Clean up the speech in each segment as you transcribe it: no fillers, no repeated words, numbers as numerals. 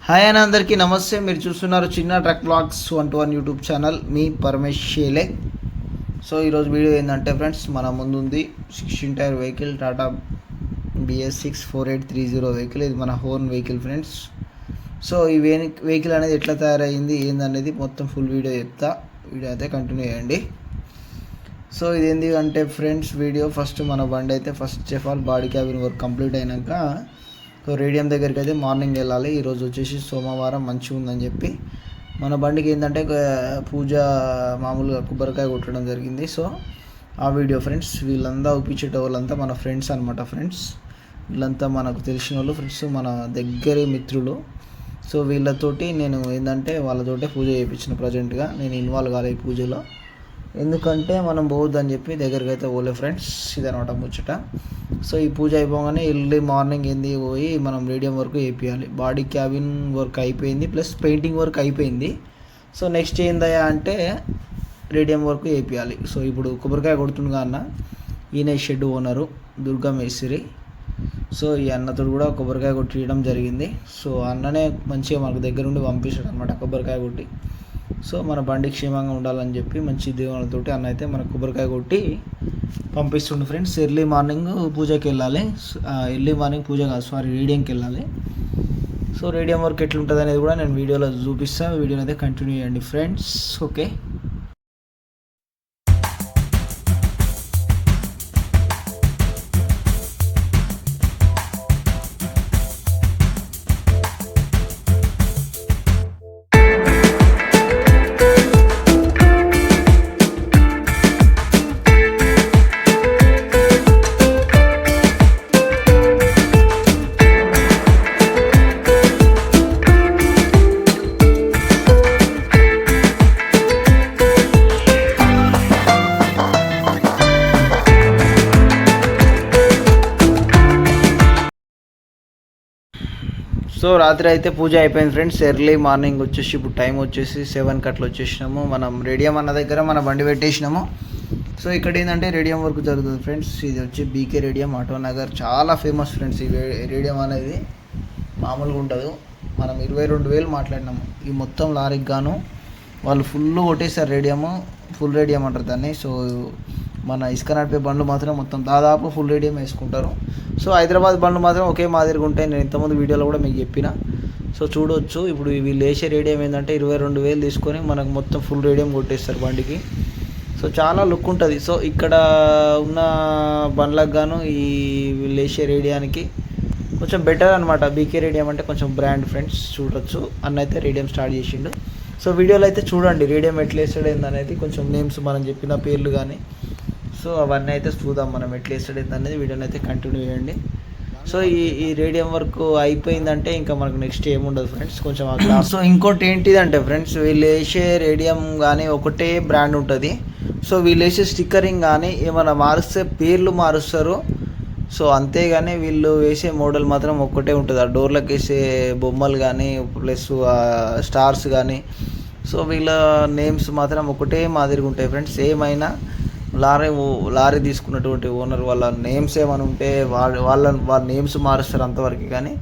Hi అని అందరికీ నమస్తే. మీరు చూస్తున్నారు చిన్న ట్రక్ బ్లాగ్స్ 121 యూట్యూబ్ ఛానల్. మీ పరమేష్ షేలే. సో ఈరోజు వీడియో ఏంటంటే ఫ్రెండ్స్, మన ముందుంది 16 tyre vehicle, Tata BS6 4830 vehicle. ఇది మన హోన్ వెహికల్ ఫ్రెండ్స్. సో ఈ వెహికల్ అనేది ఎట్లా తయారైంది ఏందనేది మొత్తం ఫుల్ వీడియో చెప్తా. వీడియో అయితే కంటిన్యూ చేయండి. సో ఇదేంటి అంటే ఫ్రెండ్స్, వీడియో ఫస్ట్ మన బండి అయితే first of all body cabin work complete అయినాక సో రేడియం దగ్గరికి అయితే మార్నింగ్ వెళ్ళాలి. ఈరోజు వచ్చేసి సోమవారం మంచిగా ఉందని చెప్పి మన బండికి ఏంటంటే పూజ మామూలుగా కొబ్బరికాయ కొట్టడం జరిగింది. సో ఆ వీడియో ఫ్రెండ్స్, వీళ్ళంతా ఒప్పించేట వాళ్ళంతా మన ఫ్రెండ్స్ అనమాట. ఫ్రెండ్స్ వీళ్ళంతా మనకు తెలిసిన వాళ్ళు, ఫ్రెండ్స్ మన దగ్గరి మిత్రులు. సో వీళ్ళతోటి నేను ఏంటంటే వాళ్ళతోటే పూజ చేయించిన. ప్రజెంట్గా నేను ఇన్వాల్వ్ కాలే ఈ పూజలో, ఎందుకంటే మనం పోవద్దని చెప్పి దగ్గరికి అయితే పోలే ఫ్రెండ్స్. ఇదనమాట ముచ్చట. సో ఈ పూజ అయిపోగానే ఎర్లీ మార్నింగ్ పోయి మనం రేడియం వర్క్ వేయించాలి. బాడీ క్యాబిన్ వర్క్ అయిపోయింది, ప్లస్ పెయింటింగ్ వర్క్ అయిపోయింది. సో నెక్స్ట్ ఏందయ్యా అంటే రేడియం వర్క్ వేయించాలి. సో ఇప్పుడు కొబ్బరికాయ కొడుతుండగా అన్న, ఈయన షెడ్ ఓనరు దుర్గా మేస్త్రి. సో ఈ అన్నతో కూడా కొబ్బరికాయ కొట్టియడం జరిగింది. సో అన్ననే మంచిగా మనకు దగ్గర నుండి పంపిస్తాడు అనమాట కొబ్బరికాయ కొట్టి. సో మన బండి క్షేమంగా ఉండాలని చెప్పి మంచి దేవుళ్ళతోటి అన్న అయితే మన కొబ్బరికాయ కొట్టి పంపిస్తుండే ఫ్రెండ్స్. ఎర్లీ మార్నింగ్ పూజకి వెళ్ళాలి. ఎర్లీ మార్నింగ్ పూజ కాదు, రేడియంకి వెళ్ళాలి. సో రేడియం వర్క్ ఎట్లుంటుంది అనేది కూడా నేను వీడియోలో చూపిస్తాను. వీడియోని అయితే కంటిన్యూ చేయండి ఫ్రెండ్స్. ఓకే. సో రాత్రి అయితే పూజ అయిపోయింది ఫ్రెండ్స్. ఎర్లీ మార్నింగ్ వచ్చేసి ఇప్పుడు టైం వచ్చేసి 7 అట్లా వచ్చేసినాము. మనం రేడియం అన్న దగ్గర మన బండి పెట్టేసినాము. సో ఇక్కడ ఏంటంటే రేడియం వర్క్ జరుగుతుంది ఫ్రెండ్స్. ఇది వచ్చి బీకే రేడియం ఆటోనగర్, చాలా ఫేమస్ ఫ్రెండ్స్. ఈ రేడియం అనేది మామూలుగా ఉండదు. మనం 22,000 మాట్లాడినాము ఈ మొత్తం లారీకి గాను. వాళ్ళు ఫుల్ కొట్టేశారు రేడియము, ఫుల్ రేడియం అంటారు దాన్ని. సో మన ఇసుక నడిపే బండ్లు మాత్రం మొత్తం దాదాపు ఫుల్ రేడియం వేసుకుంటారు. సో హైదరాబాద్ బండ్లు మాత్రం ఒకే మాదిరిగా ఉంటాయి. నేను ఇంతకుముందు వీడియోలో కూడా మీకు చెప్పిన. సో చూడవచ్చు, ఇప్పుడు వీళ్ళు వేసే రేడియం ఏంటంటే 22,000 తీసుకొని మనకు మొత్తం ఫుల్ రేడియం కొట్టేస్తారు బండికి. సో చాలా లుక్ ఉంటుంది. సో ఇక్కడ ఉన్న బండ్లకు గాను ఈ వీళ్ళు వేసే రేడియానికి కొంచెం బెటర్ అనమాట. బీకే రేడియం అంటే కొంచెం బ్రాండ్ ఫ్రెండ్స్. చూడొచ్చు, అన్న అయితే రేడియం స్టార్ట్ చేసిండు. సో వీడియోలో అయితే చూడండి రేడియం ఎట్లా వేసాడు ఏందనేది, కొంచెం నేమ్స్ మనం చెప్పిన పేర్లు కానీ సో అవన్నీ అయితే చూద్దాం మనం ఎట్లా వేసాడు ఏందనేది. వీడియోని అయితే కంటిన్యూ చేయండి. సో ఈ రేడియం వర్క్ అయిపోయిందంటే ఇంకా మనకు నెక్స్ట్ ఏముండదు ఫ్రెండ్స్. కొంచెం సో ఇంకోటి ఏంటిదంటే ఫ్రెండ్స్, వీళ్ళు వేసే రేడియం కానీ ఒకటే బ్రాండ్ ఉంటుంది. సో వీళ్ళు వేసే స్టిక్కరింగ్ కానీ ఏమైనా మారుస్తే పేర్లు మారుస్తారు. సో అంతేగాని వీళ్ళు వేసే మోడల్ మాత్రం ఒక్కటే ఉంటుంది. ఆ డోర్లకు వేసే బొమ్మలు కానీ ప్లస్ స్టార్స్ కానీ సో వీళ్ళ నేమ్స్ మాత్రం ఒకటే మాదిరిగా ఉంటాయి ఫ్రెండ్స్. ఏమైనా లారీ తీసుకున్నటువంటి ఓనర్ వాళ్ళ నేమ్స్ ఏమైనా ఉంటే వాళ్ళ నేమ్స్ మారుస్తారు అంతవరకు, కానీ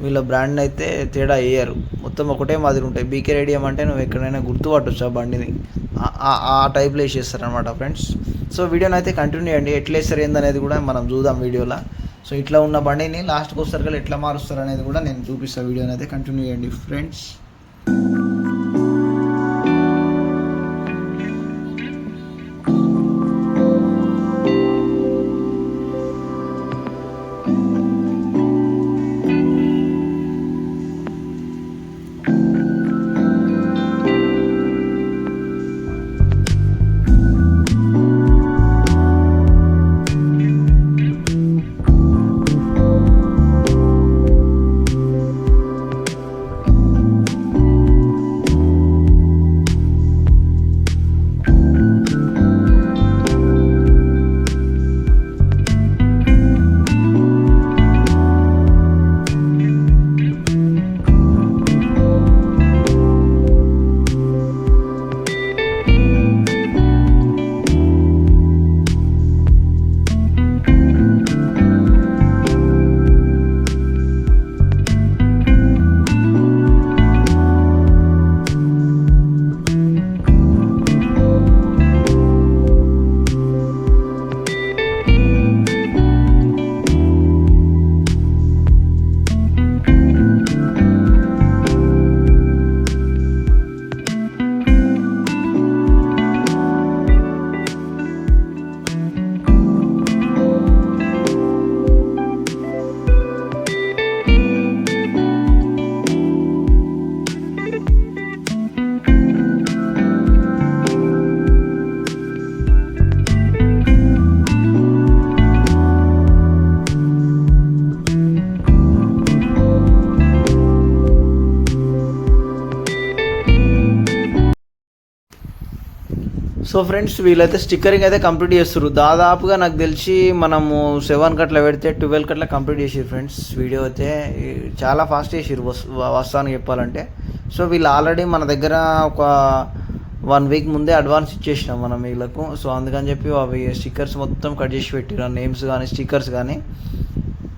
వీళ్ళ బ్రాండ్ అయితే తేడా వేయరు. మొత్తం ఒకటే మాదిరి ఉంటాయి. బీకే రేడియం అంటే నువ్వు ఎక్కడైనా గుర్తుపట్టొచ్చు ఆ బండిని, ఆ టైప్లో వేసేస్తారు అనమాట ఫ్రెండ్స్. సో వీడియోని అయితే కంటిన్యూ చేయండి. ఎట్లా వేస్తారు ఏందనేది కూడా మనం చూద్దాం వీడియోలో. సో ఇట్లా ఉన్న బండిని లాస్ట్కి వస్తారు కదా ఎట్లా మారుస్తారు అనేది కూడా నేను చూపిస్తాను. వీడియోని అయితే కంటిన్యూ చేయండి ఫ్రెండ్స్. సో ఫ్రెండ్స్ వీళ్ళైతే స్టిక్కరింగ్ అయితే కంప్లీట్ చేస్తారు. దాదాపుగా నాకు తెలిసి మనము 7 కట్ల పెడితే 12 కట్ల కంప్లీట్ చేసారు ఫ్రెండ్స్. వీడియో అయితే చాలా ఫాస్ట్ చేసారు వస్తానికి చెప్పాలంటే. సో వీళ్ళు ఆల్రెడీ మన దగ్గర ఒక 1 వీక్ ముందే అడ్వాన్స్ ఇచ్చేసినాం మనం వీళ్ళకు. సో అందుకని చెప్పి అవి స్టిక్కర్స్ మొత్తం కట్ చేసి పెట్టిరు, నేమ్స్ కానీ స్టిక్కర్స్ కానీ.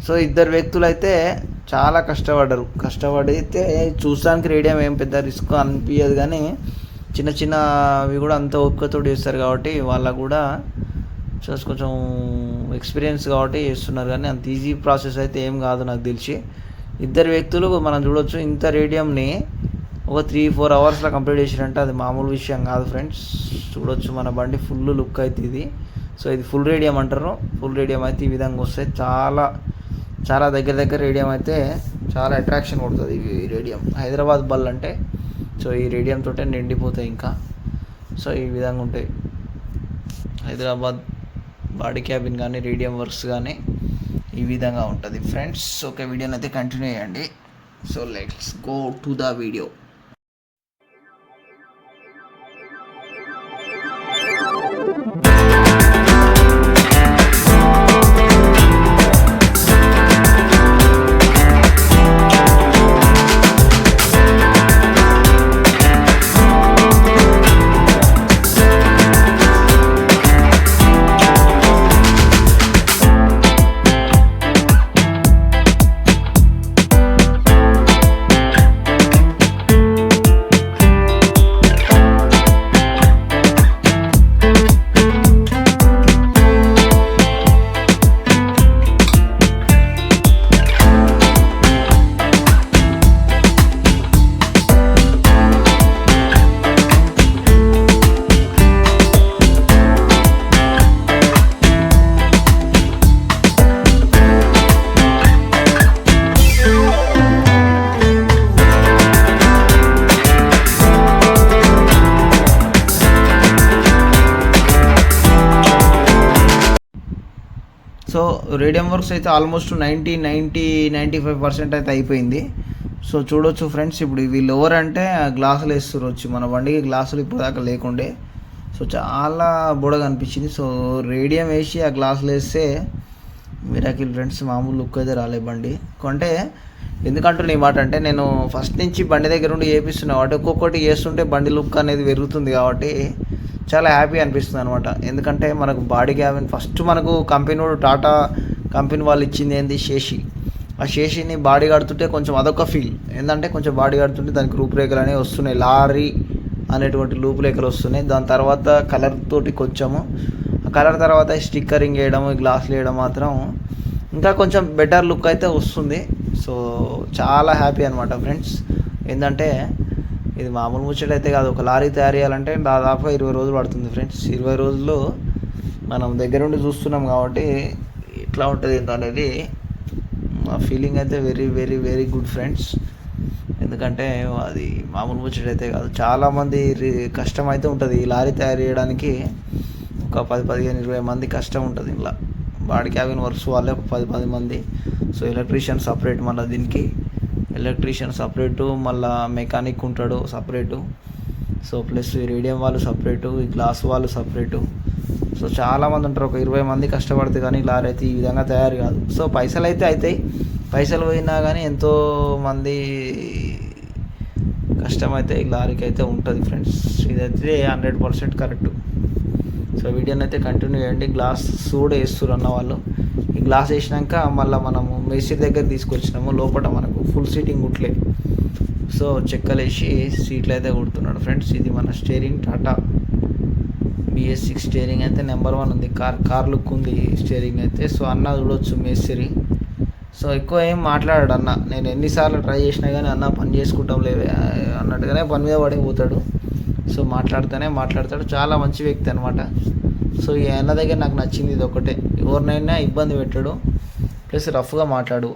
సో ఇద్దరు వ్యక్తులు అయితే చాలా కష్టపడ్డారు. కష్టపడితే చూడడానికి రేడియం ఏం పెద్ద రిస్క్ అనిపించదు, కానీ చిన్న చిన్న అవి కూడా అంత ఓపికతో చేస్తారు కాబట్టి వాళ్ళకు కూడా కొంచెం ఎక్స్పీరియన్స్ కాబట్టి చేస్తున్నారు. కానీ అంత ఈజీ ప్రాసెస్ అయితే ఏం కాదు నాకు తెలిసి. ఇద్దరు వ్యక్తులు మనం చూడొచ్చు ఇంత రేడియంని ఒక 3-4 అవర్స్లో కంప్లీట్ చేసిరంటే అది మామూలు విషయం కాదు ఫ్రెండ్స్. చూడొచ్చు మన బండి ఫుల్ లుక్ అయితే ఇది. సో ఇది ఫుల్ రేడియం అంటారు. ఫుల్ రేడియం అయితే ఈ విధంగా వస్తాయి. చాలా చాలా దగ్గర రేడియం అయితే చాలా అట్రాక్షన్ కొడుతుంది ఈ రేడియం. హైదరాబాద్ బల్ అంటే సో ఈ రేడియం తోటే నిండిపోతాయి ఇంకా. సో ఈ విధంగా ఉంటాయి హైదరాబాద్ బాడీ క్యాబిన్ కానీ రేడియం వర్క్స్ కానీ ఈ విధంగా ఉంటుంది ఫ్రెండ్స్. ఓకే, వీడియోని అయితే కంటిన్యూ చేయండి. So let's go to the video. So radium works అయితే ఆల్మోస్ట్ 90-95% అయితే అయిపోయింది. సో చూడొచ్చు ఫ్రెండ్స్, ఇప్పుడు వీళ్ళు ఎవరంటే గ్లాసులు వేస్తారు వచ్చి మన బండికి. గ్లాసులు ఇప్పుడు దాకా లేకుండే. సో చాలా బుడగా అనిపించింది. సో రేడియం వేసి ఆ గ్లాసులు వేస్తే మిరాకిల్ ఫ్రెండ్స్, మామూలు లుక్ అయితే రాలే బండి. అంటే ఎందుకంటున్నా ఈ మాట అంటే నేను ఫస్ట్ నుంచి బండి దగ్గర ఉండి చేపిస్తున్నా కాబట్టి ఒక్కొక్కటి చేస్తుంటే బండి లుక్ అనేది పెరుగుతుంది కాబట్టి చాలా హ్యాపీ అనిపిస్తుంది అనమాట. ఎందుకంటే మనకు బాడీ క్యాబిన్ ఫస్ట్ మనకు కంపెనీ టాటా కంపెనీ వాళ్ళు ఇచ్చింది ఏంది, శేషి. ఆ శేషిని బాడీ కడుతుంటే కొంచెం అదొక ఫీల్. ఏంటంటే కొంచెం బాడీ కడుతుంటే దానికి రూపురేఖలు అనేవి వస్తున్నాయి, లారీ అనేటువంటి రూపురేఖలు వస్తున్నాయి. దాని తర్వాత కలర్ తోటి కొంచెము ఆ కలర్ తర్వాత స్టిక్కరింగ్ వేయడం, గ్లాసులు వేయడం మాత్రం ఇంకా కొంచెం బెటర్ లుక్ అయితే వస్తుంది. సో చాలా హ్యాపీ అనమాట ఫ్రెండ్స్. ఏంటంటే ఇది మామూలు ముచ్చట అయితే కాదు. ఒక లారీ తయారు చేయాలంటే దాదాపుగా 20 రోజులు పడుతుంది ఫ్రెండ్స్. 20 రోజుల్లో మనం దగ్గరుండి చూస్తున్నాం కాబట్టి ఎట్లా ఉంటుంది ఏంటనేది మా ఫీలింగ్ అయితే very very very good friends. ఎందుకంటే అది మామూలు ముచ్చట అయితే కాదు. చాలామంది కష్టం అయితే ఉంటుంది ఈ లారీ తయారు చేయడానికి. ఒక 10-15-20 మంది కష్టం ఉంటుంది ఇలా. బాడీ క్యాబిన్ వర్క్స్ వాళ్ళే ఒక 10 మంది. సో ఎలక్ట్రీషియన్ సపరేట్, మళ్ళీ దీనికి ఎలక్ట్రీషియన్ సపరేటు, మళ్ళీ మెకానిక్ ఉంటాడు సపరేటు. సో ప్లస్ ఈ రేడియం వాళ్ళు సపరేటు, ఈ గ్లాస్ వాళ్ళు సపరేటు. సో చాలామంది ఉంటారు, ఒక 20 మంది కష్టపడితే కానీ లారీ అయితే ఈ విధంగా తయారు కాదు. సో పైసలు అయితే అవుతాయి, పైసలు పోయినా కానీ ఎంతోమంది కష్టమైతే ఈ లారీకి అయితే ఉంటుంది ఫ్రెండ్స్. ఇదైతే 100% కరెక్ట్. సో వీడియోని అయితే కంటిన్యూ చేయండి. గ్లాస్ కూడా వేస్తారు అన్న వాళ్ళు. ఈ గ్లాస్ వేసినాక మళ్ళీ మనము మేస్త్రి దగ్గర తీసుకొచ్చినాము. లోపల మనకు ఫుల్ సీటింగ్ కుట్లే. సో చెక్కలేసి సీట్లు అయితే కుడుతున్నాడు ఫ్రెండ్స్. ఇది మన స్టీరింగ్ టాటా BS6 స్టీరింగ్ అయితే నెంబర్ 1 ఉంది. కార్ లుక్ ఉంది స్టీరింగ్ అయితే. సో అన్న చూడొచ్చు మేస్త్రి. సో ఎక్కువ ఏం మాట్లాడాడు అన్న. నేను ఎన్నిసార్లు ట్రై చేసినా కానీ అన్న పని చేసుకుంటాం లేవే అన్నట్టుగానే పని మీద పడిపోతాడు. సో మాట్లాడతాడు. చాలా మంచి వ్యక్తి అనమాట. సో ఈ అన్న దగ్గర నాకు నచ్చింది ఇది ఒకటే, ఎవరినైనా ఇబ్బంది పెట్టాడు, ప్లస్ రఫ్గా మాట్లాడు.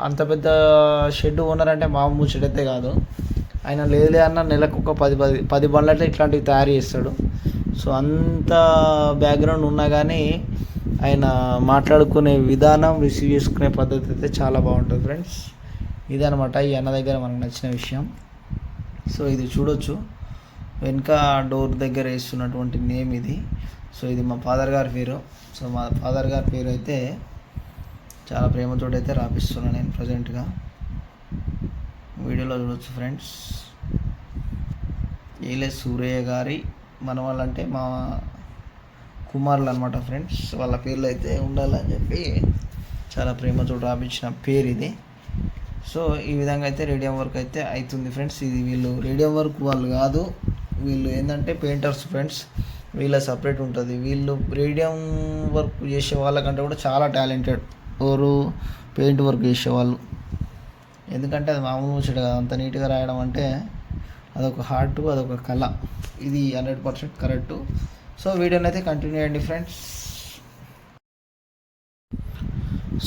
అంత పెద్ద షెడ్ ఓనర్ అంటే మామూలు ముచ్చటైతే కాదు. ఆయన లేదులే అన్న నెలకు ఒక 10 బండ్లతో ఇట్లాంటివి తయారు చేస్తాడు. సో అంత బ్యాక్గ్రౌండ్ ఉన్నా కానీ ఆయన మాట్లాడుకునే విధానం, రిసీవ్ చేసుకునే పద్ధతి అయితే చాలా బాగుంటుంది ఫ్రెండ్స్. ఇదనమాట ఈ అన్న దగ్గర మనకు నచ్చిన విషయం. సో ఇది చూడొచ్చు వెనుక డోర్ దగ్గర వేస్తున్నటువంటి నేమ్ ఇది. సో ఇది మా ఫాదర్ గారి పేరు. సో మా ఫాదర్ గారి పేరు అయితే చాలా ప్రేమతో అయితే రాపిస్తున్నాను నేను ప్రజెంట్గా. వీడియోలో చూడొచ్చు ఫ్రెండ్స్. వీళ్ళే సూరయ్య గారి మన వాళ్ళంటే మా కుమారులు అనమాట ఫ్రెండ్స్. వాళ్ళ పేర్లు అయితే ఉండాలని చెప్పి చాలా ప్రేమతో రాపించిన పేరు ఇది. సో ఈ విధంగా అయితే రేడియం వర్క్ అయితే అవుతుంది ఫ్రెండ్స్. ఇది వీళ్ళు రేడియం వర్క్ వాళ్ళు కాదు, వీళ్ళు ఏంటంటే పెయింటర్స్ ఫ్రెండ్స్. వీళ్ళ సపరేట్ ఉంటుంది. వీళ్ళు రేడియం వర్క్ చేసే వాళ్ళకంటే కూడా చాలా టాలెంటెడ్ ఎవరు పెయింట్ వర్క్ చేసేవాళ్ళు. ఎందుకంటే అది మామూలు ముచ్చట కదా, అంత నీట్గా రాయడం అంటే అదొక హార్ట్, అదొక కళ. ఇది 100% కరెక్టు. సో వీడియోని అయితే కంటిన్యూ చేయండి ఫ్రెండ్స్.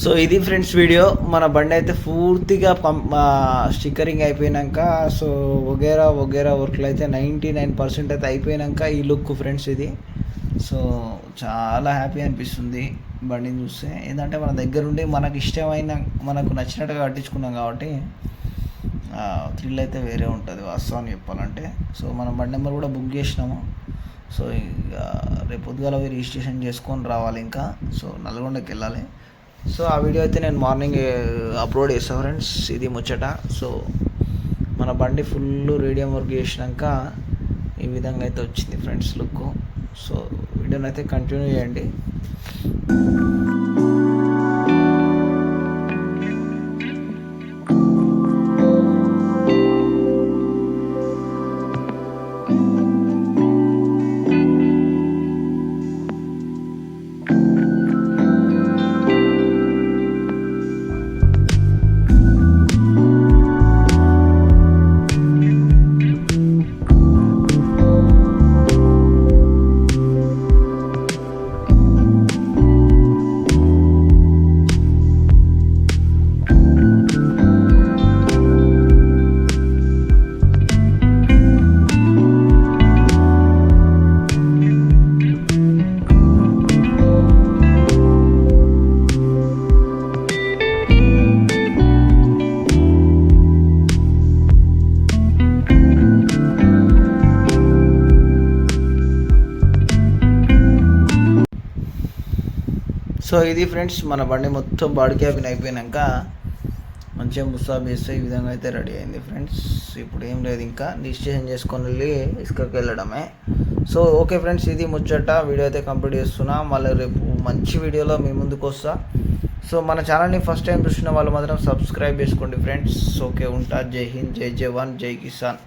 సో ఇది ఫ్రెండ్స్ వీడియో. మన బండి అయితే పూర్తిగా స్టిక్కరింగ్ అయిపోయినాక, సో వగేరా వర్క్లు అయితే 99% అయితే అయిపోయినాక ఈ లుక్ ఫ్రెండ్స్ ఇది. సో చాలా హ్యాపీ అనిపిస్తుంది బండిని చూస్తే. ఏంటంటే మన దగ్గరుండి మనకు ఇష్టమైన మనకు నచ్చినట్టుగా కట్టించుకున్నాం కాబట్టి థ్రిల్ అయితే వేరే ఉంటుంది వాస్తవాన్ని చెప్పాలంటే. సో మనం బండి నెంబర్ కూడా బుక్ చేసినాము. సో ఇక రేపు పొద్దుగాల రిజిస్ట్రేషన్ చేసుకొని రావాలి ఇంకా. సో నల్గొండకి వెళ్ళాలి. సో ఆ వీడియో అయితే నేను మార్నింగ్ అప్లోడ్ చేస్తాను ఫ్రెండ్స్. ఇది ముచ్చట. సో మన బండి ఫుల్ రేడియం వర్క్ చేసినాక ఈ విధంగా అయితే వచ్చింది ఫ్రెండ్స్ లుక్. సో వీడియోని అయితే కంటిన్యూ చేయండి. సో ఇది ఫ్రెండ్స్ మన బండి మొత్తం బాడీ క్యాబిన్ అయిపోయినాక మంచిగా ముస్తాబ్ చేస్తే ఈ విధంగా అయితే రెడీ అయింది ఫ్రెండ్స్. ఇప్పుడు ఏం లేదు, ఇంకా రిజిస్ట్రేషన్ చేసుకొని వెళ్ళి ఇసుకకి వెళ్ళడమే. సో ఓకే ఫ్రెండ్స్, ఇది ముచ్చట. వీడియో అయితే కంప్లీట్ చేస్తున్నా. మళ్ళీ రేపు మంచి వీడియోలో మీ ముందుకు వస్తా. సో మన ఛానల్ని ఫస్ట్ టైం చూసిన వాళ్ళు మాత్రం సబ్స్క్రైబ్ చేసుకోండి ఫ్రెండ్స్. ఓకే, ఉంటా. జై హింద్, జై జవాన్, జై కిసాన్.